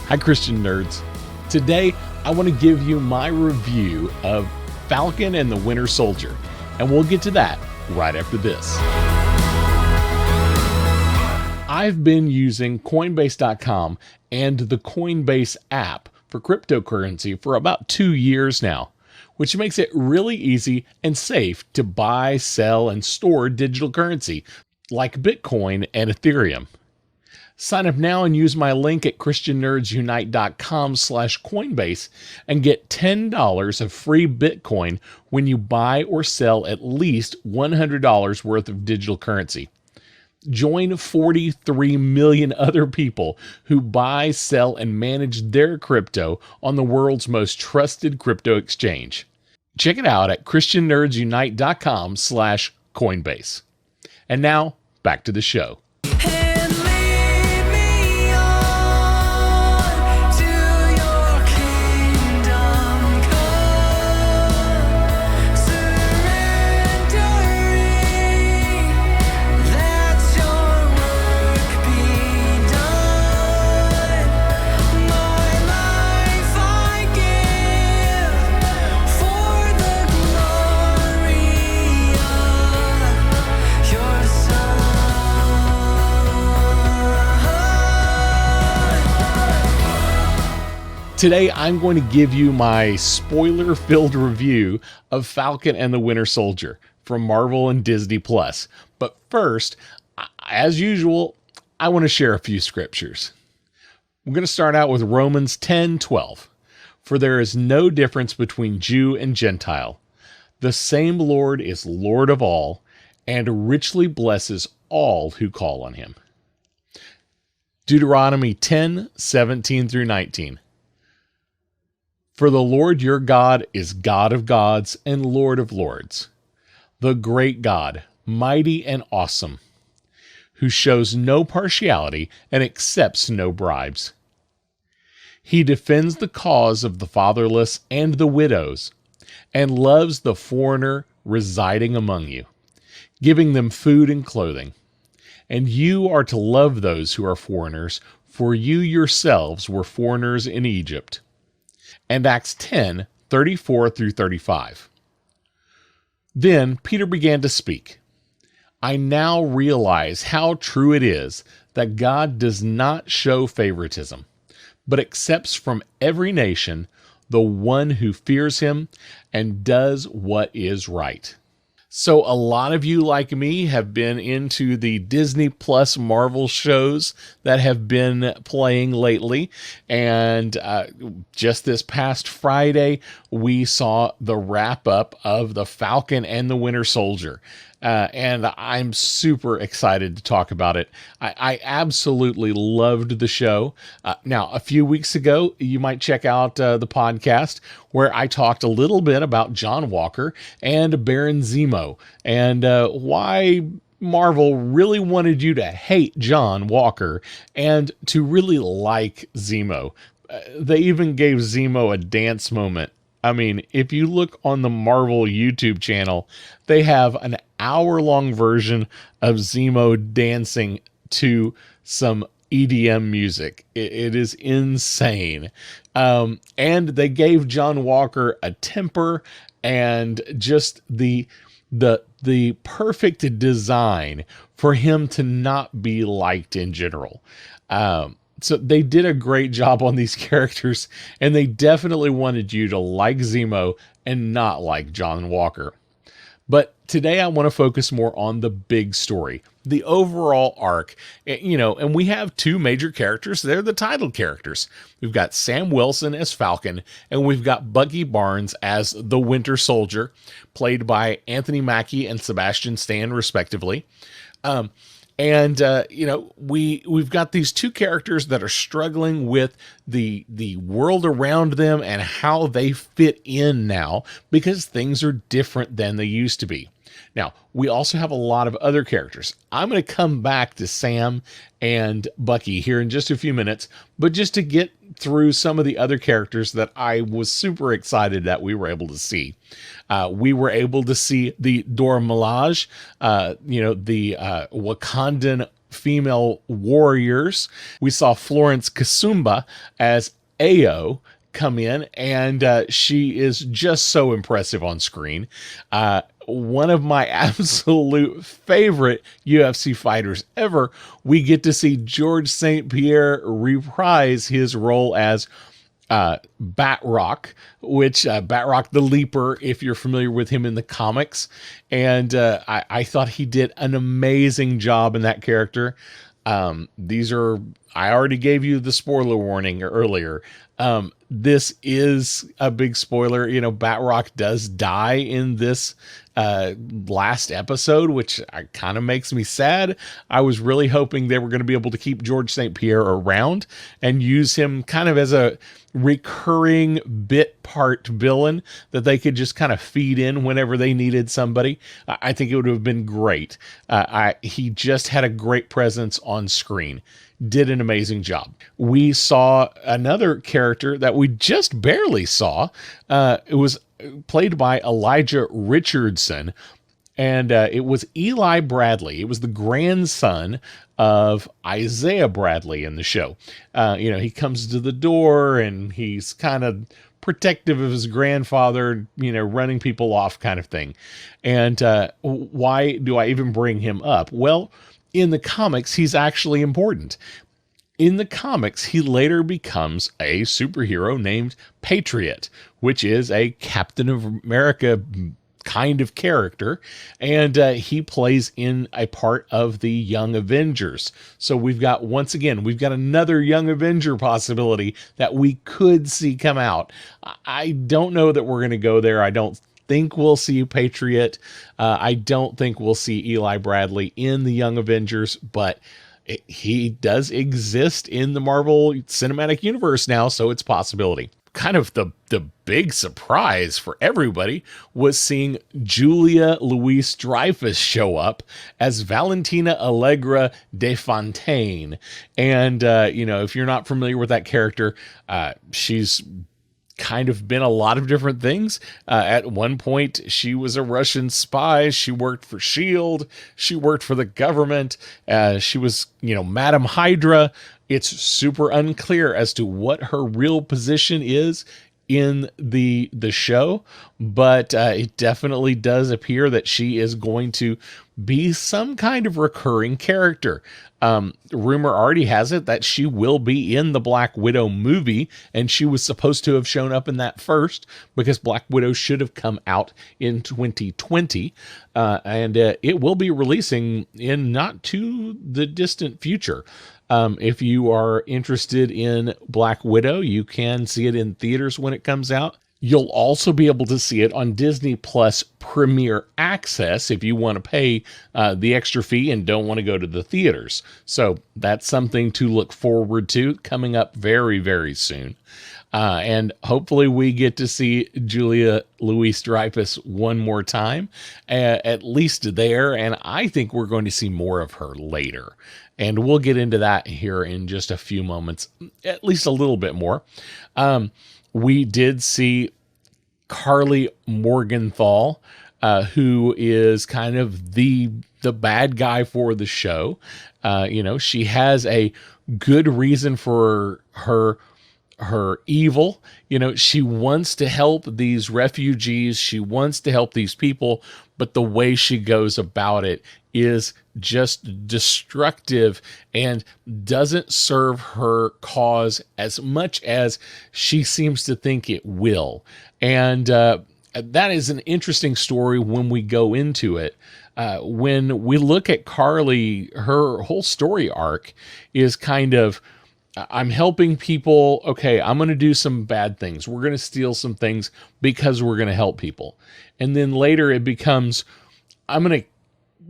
Hi, Christian nerds. Today, I want to give you my review of Falcon and the Winter Soldier, and we'll get to that right after this. I've been using Coinbase.com and the Coinbase app for cryptocurrency for about 2 years now, which makes it really easy and safe to buy, sell, and store digital currency like Bitcoin and Ethereum. Sign up now and use my link at christiannerdsunite.com/Coinbase and get $10 of free Bitcoin when you buy or sell at least $100 worth of digital currency. Join 43 million other people who buy, sell, and manage their crypto on the world's most trusted crypto exchange. Check it out at christiannerdsunite.com/Coinbase. And now, back to the show. Today, I'm going to give you my spoiler-filled review of Falcon and the Winter Soldier from Marvel and Disney+. But first, as usual, I want to share a few scriptures. We're going to start out with Romans 10:12. For there is no difference between Jew and Gentile. The same Lord is Lord of all, and richly blesses all who call on him. Deuteronomy 10:17 through 19. For the Lord your God is God of gods and Lord of lords, the great God, mighty and awesome, who shows no partiality and accepts no bribes. He defends the cause of the fatherless and the widows, and loves the foreigner residing among you, giving them food and clothing. And you are to love those who are foreigners, for you yourselves were foreigners in Egypt. And Acts 10:34 through 35. Then Peter began to speak. I now realize how true it is that God does not show favoritism, but accepts from every nation the one who fears him and does what is right. So a lot of you, like me, have been into the Disney Plus Marvel shows that have been playing lately. And just this past Friday, we saw the wrap up of the Falcon and the Winter Soldier. And I'm super excited to talk about it. I absolutely loved the show. Now, a few weeks ago, you might check out the podcast where I talked a little bit about John Walker and Baron Zemo and why Marvel really wanted you to hate John Walker and to really like Zemo. They even gave Zemo a dance moment. I mean, if you look on the Marvel YouTube channel, they have an hour-long version of Zemo dancing to some EDM music. It is insane. And they gave John Walker a temper and just the perfect design for him to not be liked in general. So they did a great job on these characters, and they definitely wanted you to like Zemo and not like John Walker. But today I want to focus more on the big story, the overall arc, and we have two major characters. They're the title characters. We've got Sam Wilson as Falcon, and we've got Bucky Barnes as the Winter Soldier, played by Anthony Mackie and Sebastian Stan, respectively. We've got these two characters that are struggling with the world around them and how they fit in now because things are different than they used to be. Now, we also have a lot of other characters. I'm going to come back to Sam and Bucky here in just a few minutes, but just to get through some of the other characters that I was super excited that we were able to see. We were able to see the Dora Milaje, the Wakandan female warriors. We saw Florence Kasumba as Ao come in, and she is just so impressive on screen. One of my absolute favorite UFC fighters ever. We get to see George St. Pierre reprise his role as Batroc, which Batroc the Leaper, if you're familiar with him in the comics. And I thought he did an amazing job in that character. I already gave you the spoiler warning earlier. This is a big spoiler. Batroc does die in this last episode, which kind of makes me sad. I was really hoping they were going to be able to keep George St. Pierre around and use him kind of as a recurring bit part villain that they could just kind of feed in whenever they needed somebody. I think it would have been great. He just had a great presence on screen. Did an amazing job. We saw another character that we just barely saw. It was played by Elijah Richardson, and it was Eli Bradley. It was the grandson of Isaiah Bradley in the show. He comes to the door and he's kind of protective of his grandfather, running people off kind of thing. And why do I even bring him up? Well, in the comics, he's actually important. In the comics, he later becomes a superhero named Patriot, which is a Captain of America kind of character, and he plays in a part of the Young Avengers. So we've got another Young Avenger possibility that we could see come out. I don't know that we're going to go there. I don't think we'll see Patriot. I don't think we'll see Eli Bradley in the Young Avengers, but he does exist in the Marvel Cinematic Universe now, so it's a possibility. Kind of the big surprise for everybody was seeing Julia Louis-Dreyfus show up as Valentina Allegra de Fontaine. And, if you're not familiar with that character, she's kind of been a lot of different things. At one point, she was a Russian spy. She worked for S.H.I.E.L.D. She worked for the government. She was, Madam Hydra. It's super unclear as to what her real position is in the show, but it definitely does appear that she is going to be some kind of recurring character. Rumor already has it that she will be in the Black Widow movie, and she was supposed to have shown up in that first because Black Widow should have come out in 2020, and it will be releasing in not too the distant future. If you are interested in Black Widow, you can see it in theaters when it comes out. You'll also be able to see it on Disney Plus Premier Access if you want to pay the extra fee and don't want to go to the theaters. So that's something to look forward to coming up very, very soon. And hopefully we get to see Julia Louis-Dreyfus one more time, at least there. And I think we're going to see more of her later. And we'll get into that here in just a few moments, at least a little bit more. We did see Carly Morgenthal, who is kind of the bad guy for the show. She has a good reason for her evil. She wants to help these refugees. She wants to help these people, but the way she goes about it is just destructive and doesn't serve her cause as much as she seems to think it will. And that is an interesting story when we go into it. When we look at Carly, her whole story arc is kind of, I'm helping people. Okay, I'm going to do some bad things. We're going to steal some things because we're going to help people. And then later it becomes, I'm going to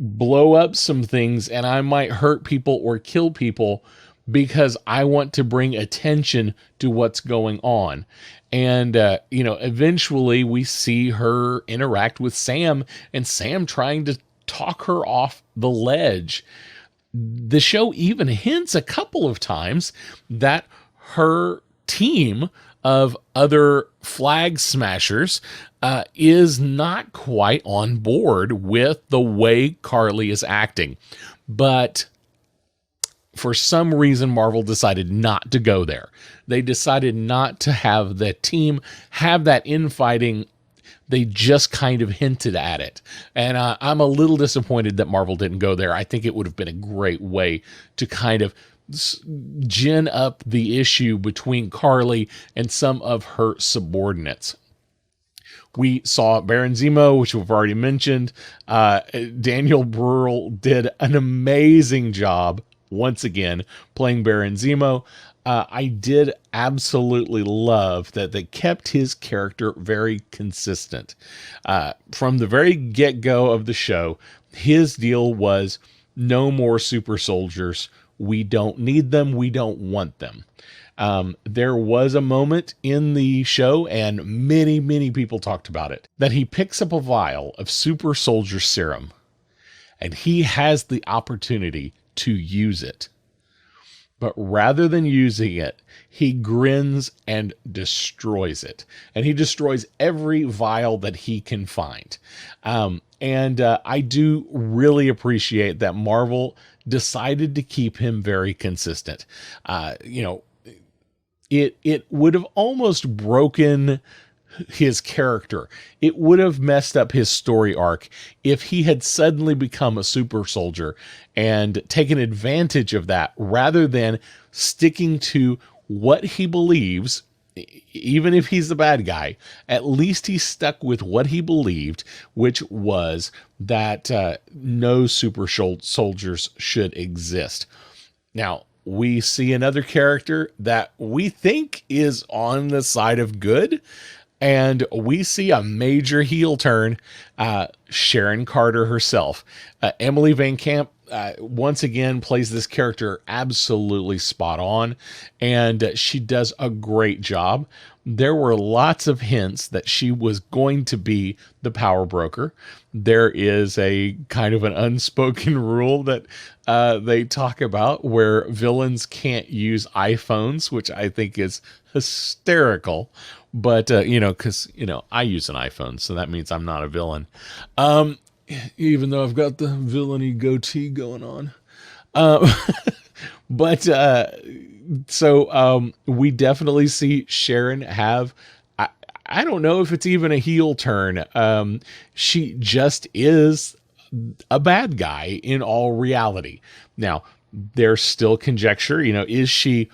blow up some things and I might hurt people or kill people because I want to bring attention to what's going on. And, eventually we see her interact with Sam, and Sam trying to talk her off the ledge. The show even hints a couple of times that her team of other flag smashers is not quite on board with the way Carly is acting. But for some reason, Marvel decided not to go there. They decided not to have the team have that infighting. They just kind of hinted at it. And I'm a little disappointed that Marvel didn't go there. I think it would have been a great way to kind of gin up the issue between Carly and some of her subordinates. We saw Baron Zemo, which we've already mentioned. Daniel Bruhl did an amazing job, once again, playing Baron Zemo. I did absolutely love that they kept his character very consistent. From the very get-go of the show, his deal was no more super soldiers. We don't need them. We don't want them. There was a moment in the show, and many, many people talked about it, that he picks up a vial of super soldier serum, and he has the opportunity to use it. But rather than using it, he grins and destroys it. And he destroys every vial that he can find. I do really appreciate that Marvel decided to keep him very consistent. It would have almost broken his character. It would have messed up his story arc if he had suddenly become a super soldier and taken advantage of that rather than sticking to what he believes. Even if he's the bad guy, at least he stuck with what he believed, which was that no super soldiers should exist. Now, we see another character that we think is on the side of good, and we see a major heel turn. Sharon Carter herself. Emily Van Camp, once again, plays this character absolutely spot on, and she does a great job. There were lots of hints that she was going to be the power broker. There is a kind of an unspoken rule that they talk about where villains can't use iPhones, which I think is hysterical. But, because, I use an iPhone, so that means I'm not a villain. Even though I've got the villainy goatee going on. So we definitely see Sharon have, I don't know if it's even a heel turn. She just is a bad guy in all reality. Now, there's still conjecture, is she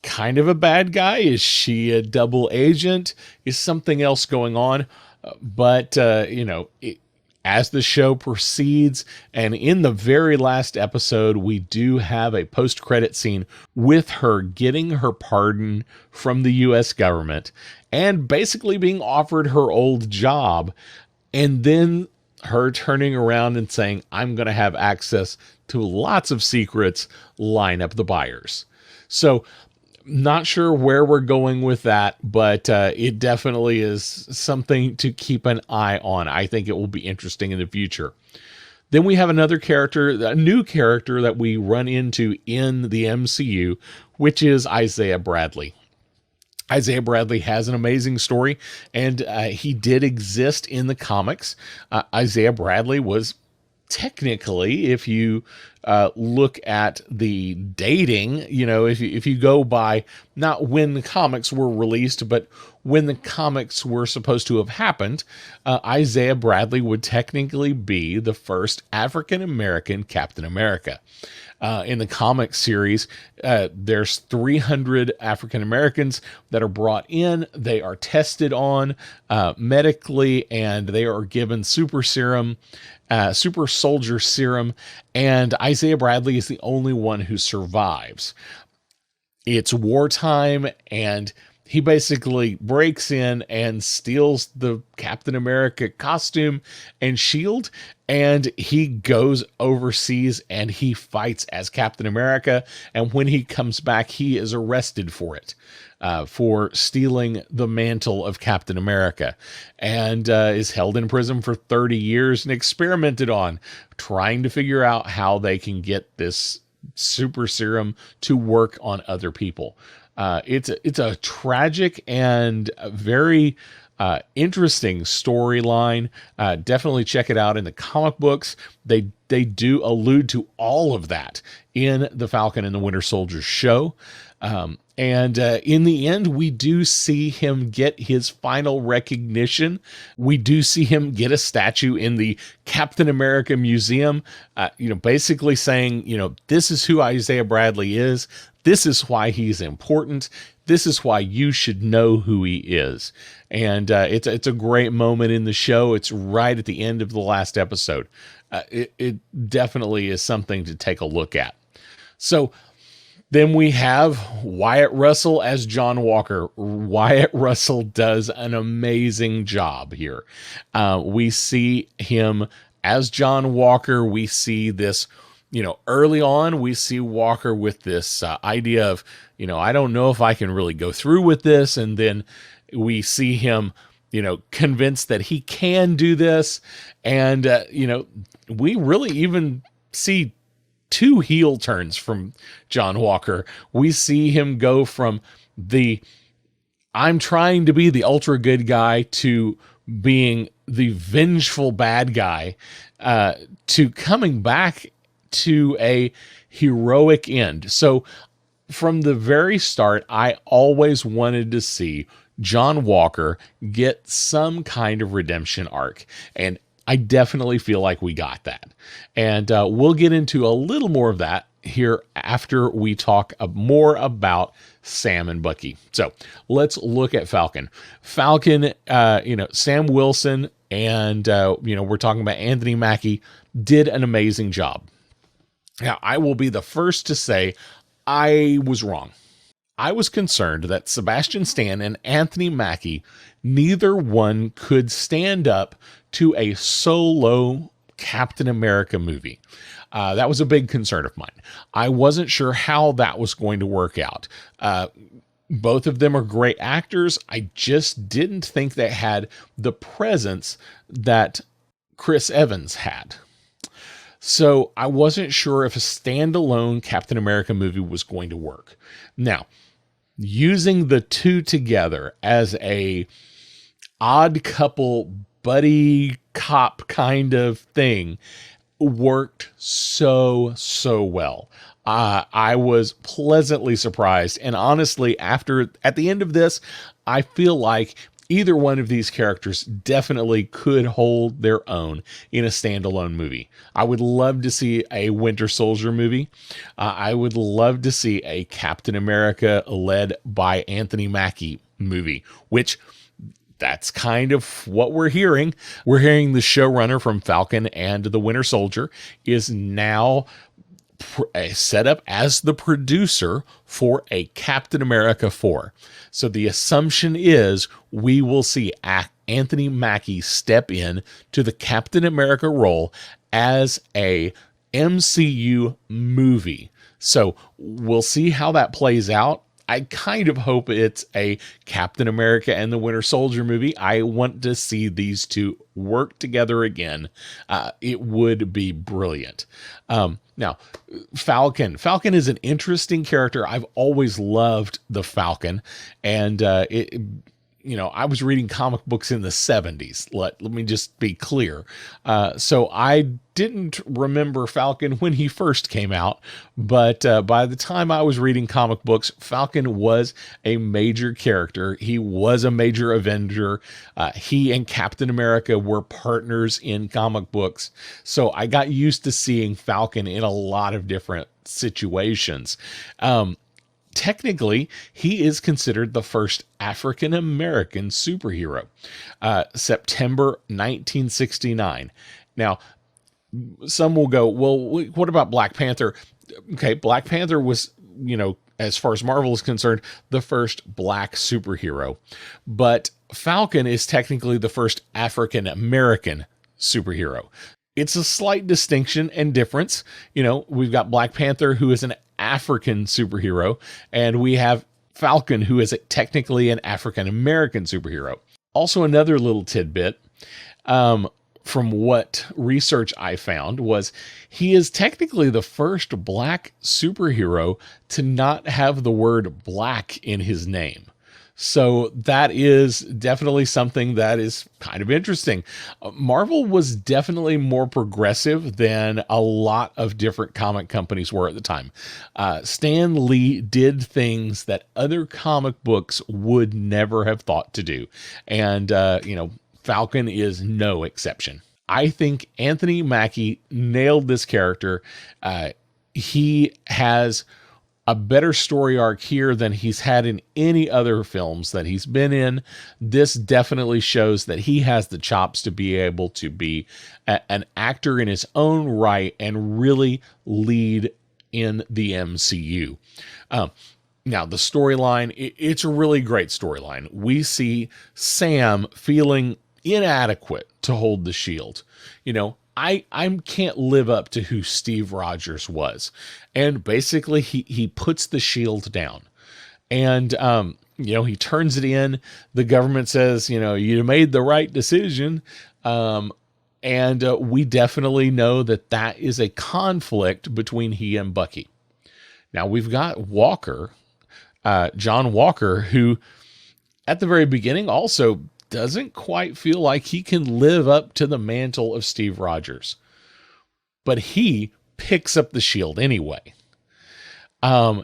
kind of a bad guy? Is she a double agent? Is something else going on? But as the show proceeds, and in the very last episode, we do have a post-credit scene with her getting her pardon from the U.S. government and basically being offered her old job, and then her turning around and saying, I'm going to have access to lots of secrets, line up the buyers. So, not sure where we're going with that, but it definitely is something to keep an eye on. I think it will be interesting in the future. Then we have another character, a new character that we run into in the MCU, which is Isaiah Bradley. Isaiah Bradley has an amazing story, and he did exist in the comics. Isaiah Bradley was technically, if you look at the dating, if you go by not when the comics were released, but when the comics were supposed to have happened, Isaiah Bradley would technically be the first African-American Captain America. In the comic series, there's 300 African Americans that are brought in. They are tested on medically, and they are given super soldier serum. And Isaiah Bradley is the only one who survives. It's wartime, and he basically breaks in and steals the Captain America costume and shield, and he goes overseas and he fights as Captain America. And when he comes back, he is arrested for it, for stealing the mantle of Captain America, and is held in prison for 30 years and experimented on, trying to figure out how they can get this super serum to work on other people. It's a tragic and very Interesting storyline. Definitely check it out in the comic books. They do allude to all of that in the Falcon and the Winter Soldier show. And in the end, we do see him get his final recognition. We do see him get a statue in the Captain America Museum, basically saying, this is who Isaiah Bradley is. This is why he's important. This is why you should know who he is. And it's a great moment in the show. It's right at the end of the last episode. It definitely is something to take a look at. So then we have Wyatt Russell as John Walker. Wyatt Russell does an amazing job here. We see him as John Walker. We see this, early on, we see Walker with this idea of, I don't know if I can really go through with this. And then we see him, convinced that he can do this. And, we really even see two heel turns from John Walker. We see him go from I'm trying to be the ultra good guy to being the vengeful bad guy, to coming back to a heroic end. So from the very start, I always wanted to see John Walker get some kind of redemption arc. And I definitely feel like we got that. And we'll get into a little more of that here after we talk more about Sam and Bucky. So let's look at Falcon. Falcon, Sam Wilson and, we're talking about Anthony Mackie did an amazing job. Now, I will be the first to say I was wrong. I was concerned that Sebastian Stan and Anthony Mackie, neither one could stand up to a solo Captain America movie. That was a big concern of mine. I wasn't sure how that was going to work out. Both of them are great actors. I just didn't think they had the presence that Chris Evans had. So I wasn't sure if a standalone Captain America movie was going to work. Now, using the two together as a odd couple buddy cop kind of thing worked so well. I was pleasantly surprised. And honestly, at the end of this, I feel like either one of these characters definitely could hold their own in a standalone movie. I would love to see a Winter Soldier movie. I would love to see a Captain America led by Anthony Mackie movie, which that's kind of what we're hearing. We're hearing the showrunner from Falcon and the Winter Soldier is now set up as the producer for a Captain America 4. So the assumption is we will see Anthony Mackie step in to the Captain America role as a MCU movie. So we'll see how that plays out. I kind of hope it's a Captain America and the Winter Soldier movie. I want to see these two work together again. It would be brilliant. Now, Falcon. Falcon is an interesting character. I've always loved the Falcon. And I was reading comic books in the 70s. Let me just be clear. So I didn't remember Falcon when he first came out, but by the time I was reading comic books, Falcon was a major character. He was a major Avenger. He and Captain America were partners in comic books. So I got used to seeing Falcon in a lot of different situations. Technically, he is considered the first African-American superhero, September 1969. Now, some will go, well, what about Black Panther? Okay, Black Panther was, as far as Marvel is concerned, the first black superhero. But Falcon is technically the first African-American superhero. It's a slight distinction and difference. We've got Black Panther, who is an African superhero, and we have Falcon, who is technically an African-American superhero. Also, another little tidbit from what research I found was he is technically the first black superhero to not have the word black in his name. So that is definitely something that is kind of interesting. Marvel was definitely more progressive than a lot of different comic companies were at the time. Stan Lee did things that other comic books would never have thought to do. And, Falcon is no exception. I think Anthony Mackie nailed this character. He has a better story arc here than he's had in any other films that he's been in. This definitely shows that he has the chops to be able to be an actor in his own right and really lead in the MCU. Now, the storyline, it's a really great storyline. We see Sam feeling inadequate to hold the shield. I can't live up to who Steve Rogers was. And basically he puts the shield down. And he turns it in. The government says, you made the right decision. And we definitely know that is a conflict between he and Bucky. Now we've got Walker, John Walker, who at the very beginning also doesn't quite feel like he can live up to the mantle of Steve Rogers. But he picks up the shield anyway. Now,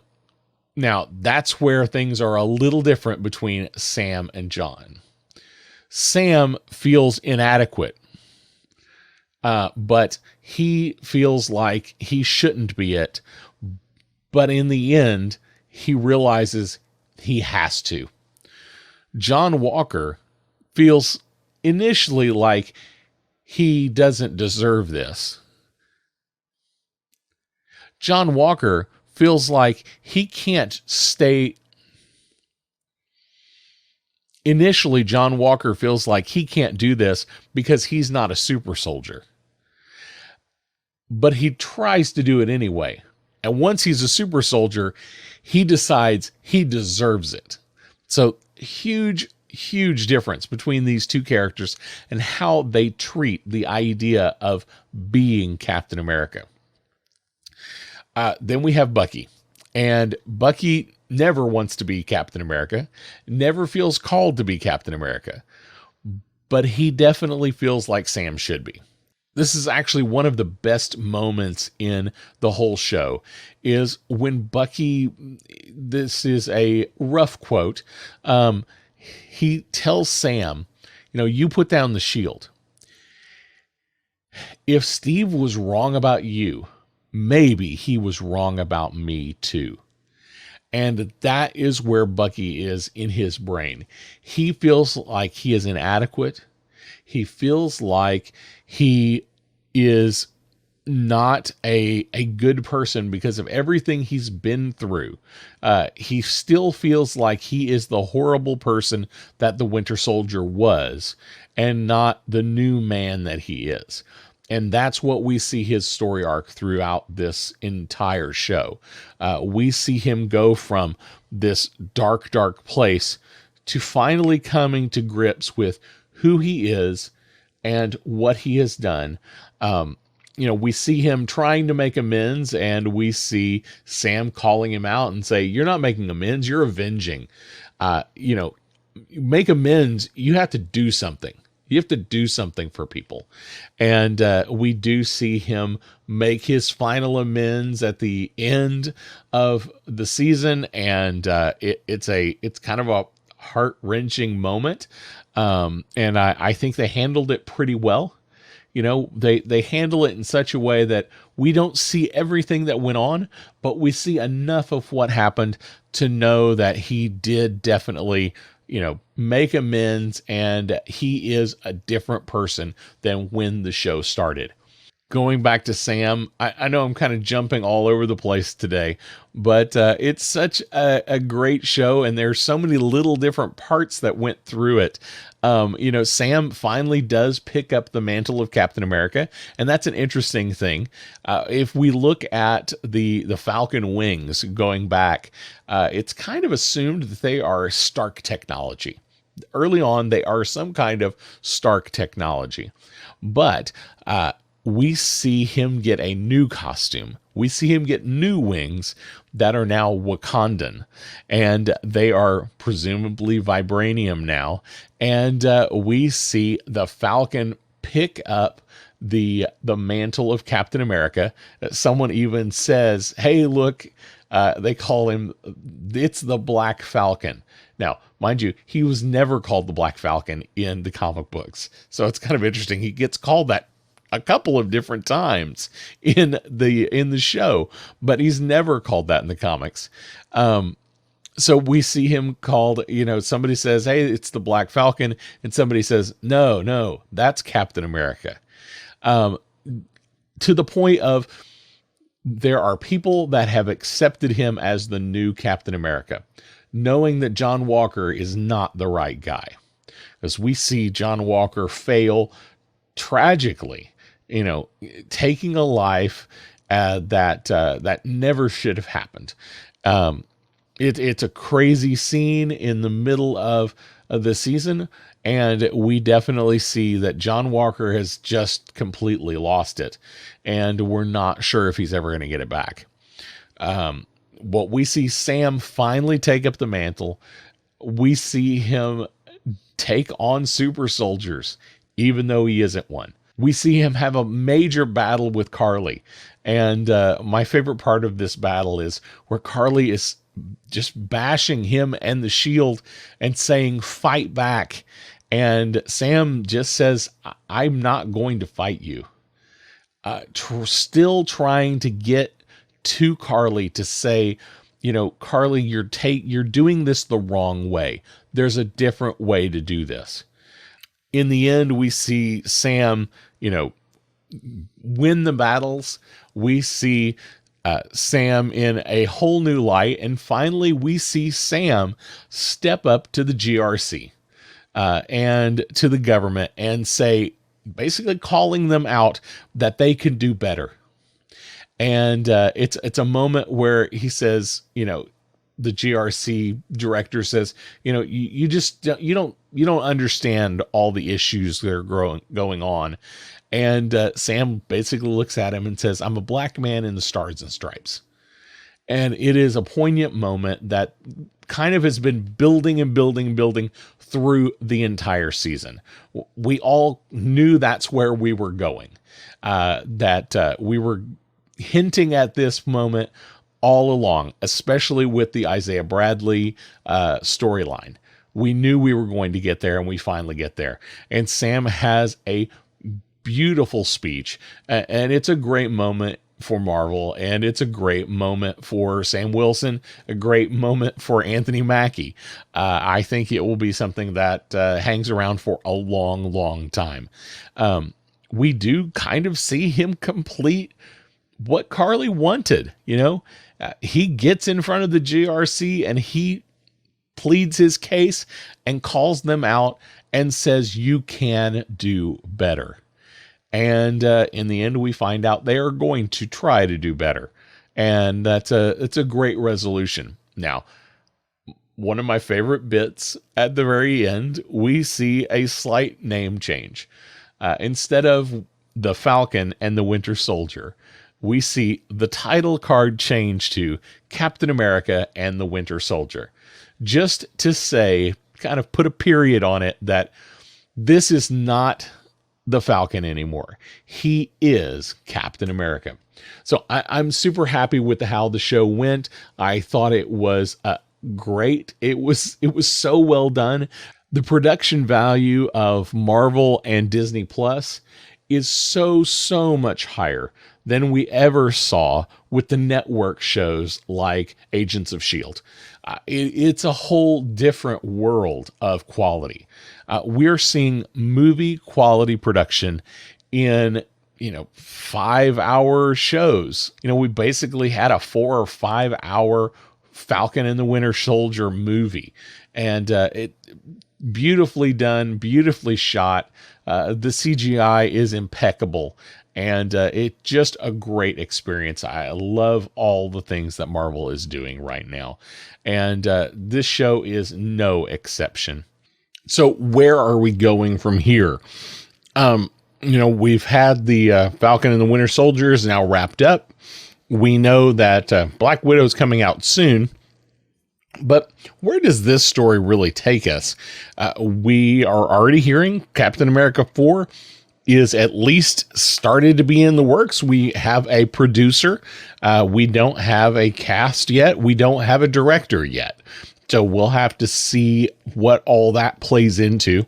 that's where things are a little different between Sam and John. Sam feels inadequate, but he feels like he shouldn't be it. But in the end, he realizes he has to. John Walker feels initially like he doesn't deserve this. John Walker feels like he can't stay. Initially, John Walker feels like he can't do this because he's not a super soldier. But he tries to do it anyway. And once he's a super soldier, he decides he deserves it. So huge difference between these two characters and how they treat the idea of being Captain America. Then we have Bucky. And Bucky never wants to be Captain America, never feels called to be Captain America. But he definitely feels like Sam should be. This is actually one of the best moments in the whole show, is when Bucky, this is a rough quote, he tells Sam, you put down the shield. If Steve was wrong about you, maybe he was wrong about me too. And that is where Bucky is in his brain. He feels like he is inadequate. He feels like he is not a good person because of everything he's been through. He still feels like he is the horrible person that the Winter Soldier was, and not the new man that he is. And that's what we see his story arc throughout this entire show. We see him go from this dark place to finally coming to grips with who he is and what he has done. We see him trying to make amends, and we see Sam calling him out and say, you're not making amends, you're avenging. Make amends, you have to do something. You have to do something for people. And we do see him make his final amends at the end of the season. And it's kind of a heart-wrenching moment. And I think they handled it pretty well. They handle it in such a way that we don't see everything that went on, but we see enough of what happened to know that he did definitely, make amends, and he is a different person than when the show started. Going back to Sam, I know I'm kind of jumping all over the place today, but it's such a great show, and there's so many little different parts that went through it. Sam finally does pick up the mantle of Captain America, and that's an interesting thing. If we look at the Falcon wings going back, it's kind of assumed that they are Stark technology. Early on, they are some kind of Stark technology. But we see him get a new costume. We see him get new wings that are now Wakandan, and they are presumably vibranium now. And we see the Falcon pick up the mantle of Captain America. Someone even says, "Hey, look," they call him, it's the Black Falcon. Now, mind you, he was never called the Black Falcon in the comic books, so it's kind of interesting. He gets called that a couple of different times in the show, but he's never called that in the comics. So we see him called, somebody says, "Hey, it's the Black Falcon," and somebody says, no, that's Captain America. To the point of, there are people that have accepted him as the new Captain America, knowing that John Walker is not the right guy. As we see John Walker fail tragically, taking a life that never should have happened. It's a crazy scene in the middle of the season, and we definitely see that John Walker has just completely lost it, and we're not sure if he's ever going to get it back. What we see Sam finally take up the mantle. We see him take on super soldiers, even though he isn't one. We see him have a major battle with Carly. And my favorite part of this battle is where Carly is just bashing him and the shield and saying, "Fight back." And Sam just says, "I'm not going to fight you." Still trying to get to Carly to say, "Carly, you're doing this the wrong way. There's a different way to do this." In the end, we see Sam, win the battles. We see Sam in a whole new light. And finally, we see Sam step up to the GRC and to the government and say, basically calling them out that they can do better. And it's a moment where he says, the GRC director says, you don't understand all the issues that are going on. And Sam basically looks at him and says, "I'm a black man in the Stars and Stripes." And it is a poignant moment that kind of has been building and building and building through the entire season. We all knew that's where we were going, that we were hinting at this moment all along, especially with the Isaiah Bradley storyline. We knew we were going to get there, and we finally get there. And Sam has a beautiful speech, and it's a great moment for Marvel, and it's a great moment for Sam Wilson, a great moment for Anthony Mackie. I think it will be something that hangs around for a long, long time. We do kind of see him complete what Carly wanted. He gets in front of the GRC and he pleads his case and calls them out and says, "You can do better." And in the end, we find out they are going to try to do better. And it's a great resolution. Now, one of my favorite bits at the very end, we see a slight name change. Instead of the Falcon and the Winter Soldier, we see the title card change to Captain America and the Winter Soldier. Just to say, kind of put a period on it, that this is not the Falcon anymore. He is Captain America. So I'm super happy with how the show went. I thought it was great. It was so well done. The production value of Marvel and Disney Plus is so much higher than we ever saw with the network shows like Agents of S.H.I.E.L.D. It's a whole different world of quality. We're seeing movie quality production in 5-hour shows. We basically had a 4 or 5 hour Falcon and the Winter Soldier movie, and it beautifully done, beautifully shot. The CGI is impeccable, and it's just a great experience. I love all the things that Marvel is doing right now, and this show is no exception. So where are we going from here? we've had the Falcon and the Winter Soldier is now wrapped up. We know that Black Widow is coming out soon. But where does this story really take us? We are already hearing Captain America 4 is at least started to be in the works. We have a producer. We don't have a cast yet. We don't have a director yet. So we'll have to see what all that plays into.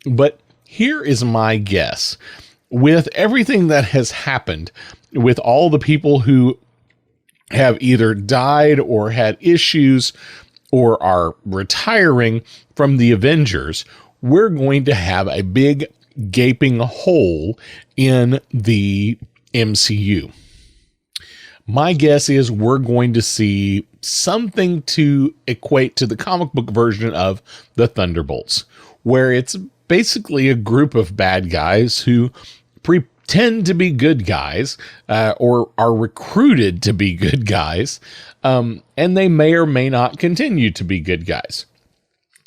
But here is my guess. With everything that has happened, with all the people who have either died or had issues or are retiring from the Avengers, we're going to have a big gaping hole in the MCU. My guess is we're going to see something to equate to the comic book version of the Thunderbolts, where it's basically a group of bad guys who pretend to be good guys, or are recruited to be good guys, and they may or may not continue to be good guys.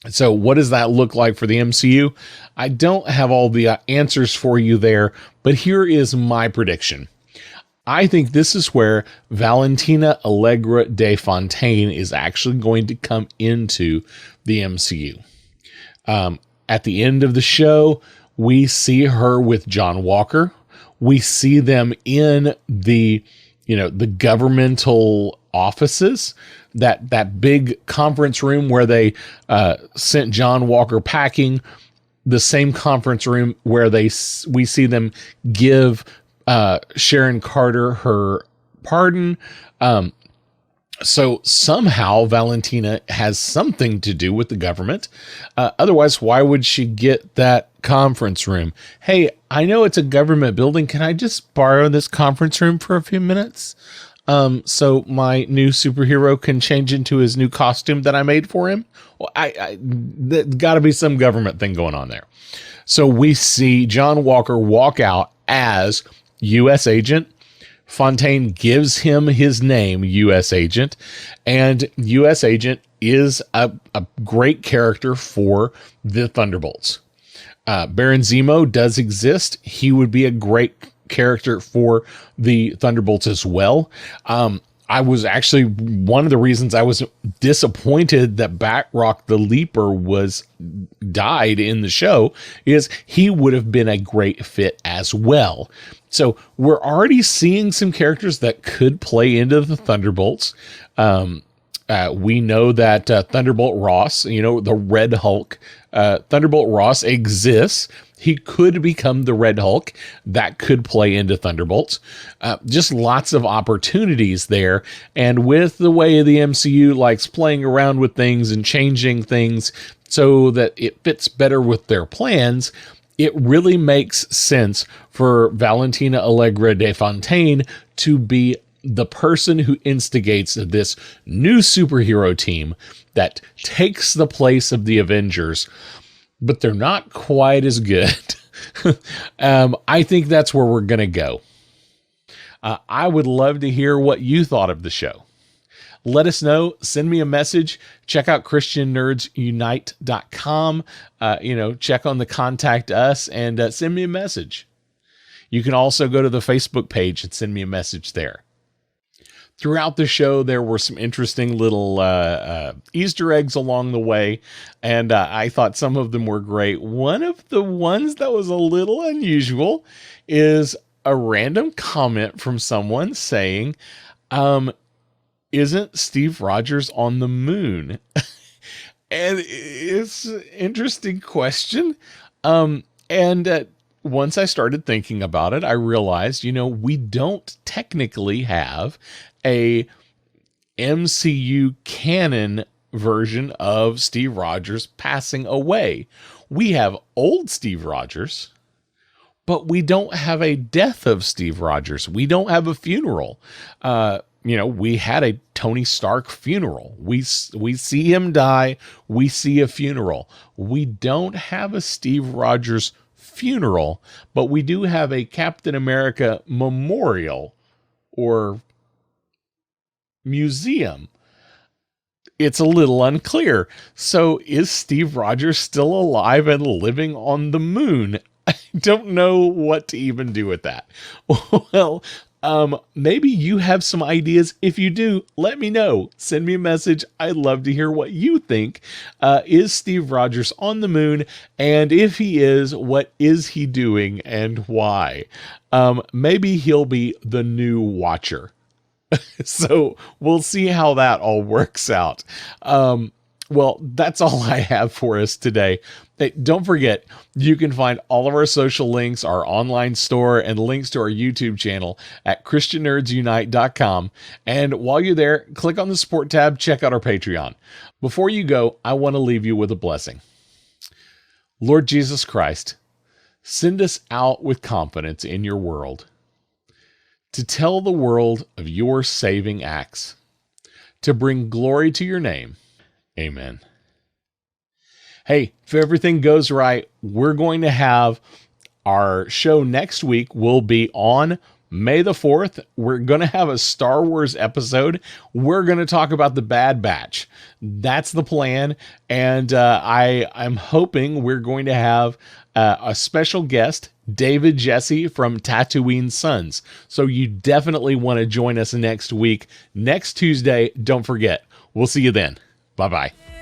So what does that look like for the MCU? I don't have all the answers for you there, but here is my prediction. I think this is where Valentina Allegra de Fontaine is actually going to come into the MCU. At the end of the show, we see her with John Walker. We see them in the governmental offices, that big conference room where they sent John Walker packing, the same conference room where we see them give Sharon Carter her pardon. So somehow Valentina has something to do with the government. Otherwise, why would she get that conference room? Hey, I know it's a government building. Can I just borrow this conference room for a few minutes? So my new superhero can change into his new costume that I made for him. Well, there's got to be some government thing going on there. So we see John Walker walk out as U.S. agent. Fontaine gives him his name, U.S. agent, and U.S. agent is a great character for the Thunderbolts. Baron Zemo does exist. He would be a great character for the Thunderbolts as well. I was actually, one of the reasons I was disappointed that Batroc the Leaper died in the show is he would have been a great fit as well. So we're already seeing some characters that could play into the Thunderbolts. We know that Thunderbolt Ross, the Red Hulk, Thunderbolt Ross exists. He could become the Red Hulk. That could play into Thunderbolts. Just lots of opportunities there. And with the way the MCU likes playing around with things and changing things so that it fits better with their plans, it really makes sense for Valentina Allegra de Fontaine to be the person who instigates this new superhero team that takes the place of the Avengers, but they're not quite as good. I think that's where we're going to go. I would love to hear what you thought of the show. Let us know. Send me a message. Check out ChristianNerdsUnite.com. Check on the contact us and send me a message. You can also go to the Facebook page and send me a message there. Throughout the show, there were some interesting little Easter eggs along the way, and I thought some of them were great. One of the ones that was a little unusual is a random comment from someone saying, isn't Steve Rogers on the moon? And it's an interesting question. Once I started thinking about it, I realized, we don't technically have a MCU canon version of Steve Rogers passing away. We have old Steve Rogers, but we don't have a death of Steve Rogers. We don't have a funeral. We had a Tony Stark funeral. We see him die. We see a funeral. We don't have a Steve Rogers funeral, but we do have a Captain America memorial or museum. It's a little unclear. So is Steve Rogers still alive and living on the moon? I don't know what to even do with that. Well, maybe you have some ideas. If you do, let me know. Send me a message. I'd love to hear what you think. Is Steve Rogers on the moon? And if he is, what is he doing and why? Maybe he'll be the new Watcher. So we'll see how that all works out. Well, that's all I have for us today. Hey, don't forget, you can find all of our social links, our online store, and links to our YouTube channel at ChristianNerdsUnite.com. And while you're there, click on the support tab, check out our Patreon. Before you go, I want to leave you with a blessing. Lord Jesus Christ, send us out with confidence in your world, to tell the world of your saving acts, to bring glory to your name. Amen. Hey, if everything goes right, we're going to have our show next week will be on May the 4th. We're going to have a Star Wars episode. We're going to talk about the Bad Batch. That's the plan. And I'm hoping we're going to have a special guest, David Jesse from Tatooine Sons. So you definitely want to join us next week, next Tuesday. Don't forget. We'll see you then. Bye-bye.